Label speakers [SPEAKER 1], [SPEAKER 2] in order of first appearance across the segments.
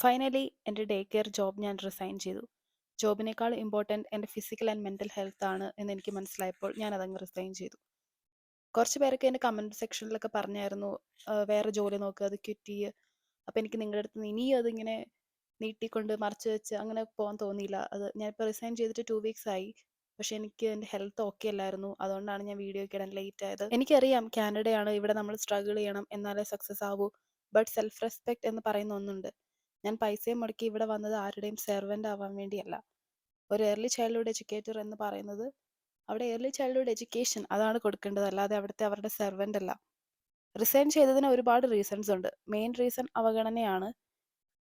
[SPEAKER 1] Finally എൻ്റെ day care job ഞാൻ resign ചെയ്തു. ജോബിനേക്കാൾ ഇമ്പോർട്ടൻറ്റ് എൻ്റെ ഫിസിക്കൽ ആൻഡ് മെൻ്റൽ ഹെൽത്ത് ആണ് എന്നെനിക്ക് മനസ്സിലായപ്പോൾ ഞാൻ അതങ്ങ് റിസൈൻ ചെയ്തു. കുറച്ച് പേരൊക്കെ എൻ്റെ കമൻറ്റ് സെക്ഷനിലൊക്കെ പറഞ്ഞായിരുന്നു, വേറെ ജോലി നോക്കുക, അത് ക്വിറ്റ് ചെയ്യുക. അപ്പോൾ എനിക്ക് നിങ്ങളുടെ അടുത്ത് നിന്ന് ഇനിയും അതിങ്ങനെ നീട്ടിക്കൊണ്ട് മറച്ച് വെച്ച് അങ്ങനെ പോകാൻ തോന്നിയില്ല. ഞാനിപ്പോൾ റിസൈൻ ചെയ്തിട്ട് 2 വീക്സ് ആയി. പക്ഷേ എനിക്ക് എൻ്റെ ഹെൽത്ത് ഓക്കെ അല്ലായിരുന്നു. അതുകൊണ്ടാണ് ഞാൻ വീഡിയോ ഒക്കെ ഇടാൻ ലേറ്റ് ആയത്. എനിക്കറിയാം കാനഡയാണ്, ഇവിടെ നമ്മൾ സ്ട്രഗിൾ ചെയ്യണം എന്നാലേ സക്സസ് ആവൂ. ബട്ട് സെൽഫ് റെസ്പെക്റ്റ് എന്ന് പറയുന്ന ഒന്നുണ്ട്. ഞാൻ പൈസയും മുടക്കി ഇവിടെ വന്നത് ആരുടെയും സെർവൻ്റ് ആവാൻ വേണ്ടിയല്ല. ഒരു ഏർലി ചൈൽഡ്ഹുഡ് എഡ്യൂക്കേറ്റർ എന്ന് പറയുന്നത് അവിടെ ഏർലി ചൈൽഡ്ഹുഡ് എഡ്യൂക്കേഷൻ അതാണ് കൊടുക്കേണ്ടത്, അല്ലാതെ അവിടുത്തെ അവരുടെ സെർവൻ്റ് അല്ല. റിസൈൻ ചെയ്തതിന് ഒരുപാട് റീസൺസ് ഉണ്ട്. മെയിൻ റീസൺ അവഗണനയാണ്.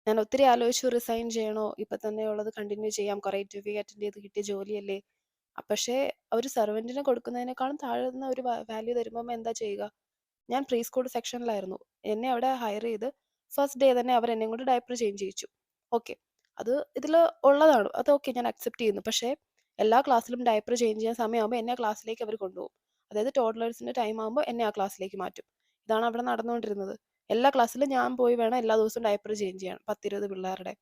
[SPEAKER 1] ഞാൻ ഒത്തിരി ആലോചിച്ചു, റിസൈൻ ചെയ്യണോ, ഇപ്പം തന്നെ ഉള്ളത് കണ്ടിന്യൂ ചെയ്യാം, കുറേ ഇന്റർവ്യൂ അറ്റൻഡ് ചെയ്ത് കിട്ടിയ ജോലിയല്ലേ. പക്ഷേ ഒരു സെർവൻറ്റിന് കൊടുക്കുന്നതിനേക്കാളും താഴ്ന്ന ഒരു വാല്യൂ തരുമ്പം എന്താ ചെയ്യുക? ഞാൻ പ്രീ സ്കൂൾ സെക്ഷനിലായിരുന്നു. എന്നെ അവിടെ ഹയർ ചെയ്ത് ഫസ്റ്റ് ഡേ തന്നെ അവർ എന്നെ കൊണ്ട് ഡയപ്പർ ചേഞ്ച് ചെയ്യിച്ചു. ഓക്കെ, അത് ഇതിൽ ഉള്ളതാണ്, അത് ഓക്കെ, ഞാൻ അക്സെപ്റ്റ് ചെയ്യുന്നു. പക്ഷേ എല്ലാ ക്ലാസ്സിലും ഡയപ്പർ ചേഞ്ച് ചെയ്യാൻ സമയമാകുമ്പോൾ എന്നെ ആ ക്ലാസ്സിലേക്ക് അവർ കൊണ്ടുപോകും. അതായത് ടോഡ്ലേഴ്സിൻ്റെ ടൈം ആകുമ്പോൾ എന്നെ ആ ക്ലാസ്സിലേക്ക് മാറ്റും. ഇതാണ് അവിടെ നടന്നുകൊണ്ടിരുന്നത്. എല്ലാ ക്ലാസ്സിലും ഞാൻ പോയി വേണം എല്ലാ ദിവസവും ഡയപ്പർ ചേഞ്ച് ചെയ്യാൻ, 10-20 പിള്ളേരുടെ.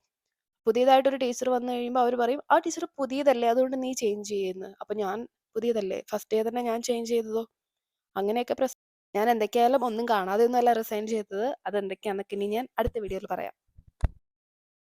[SPEAKER 1] പുതിയതായിട്ടൊരു ടീച്ചർ വന്നു കഴിയുമ്പോൾ അവർ പറയും, ആ ടീച്ചർ പുതിയതല്ലേ, അതുകൊണ്ട് നീ ചേഞ്ച് ചെയ്യുന്നത്. അപ്പം ഞാൻ പുതിയതല്ലേ, ഫസ്റ്റ് ഡേ തന്നെ ഞാൻ ചേഞ്ച് ചെയ്തതോ? അങ്ങനെയൊക്കെ ഞാൻ എന്തൊക്കെയായാലും ഒന്നും കാണാതെയൊന്നുമല്ല റിസൈൻ ചെയ്തത്. അതെന്തൊക്കെയാണെന്നൊക്കെ ഇനി ഞാൻ അടുത്ത വീഡിയോയിൽ പറയാം.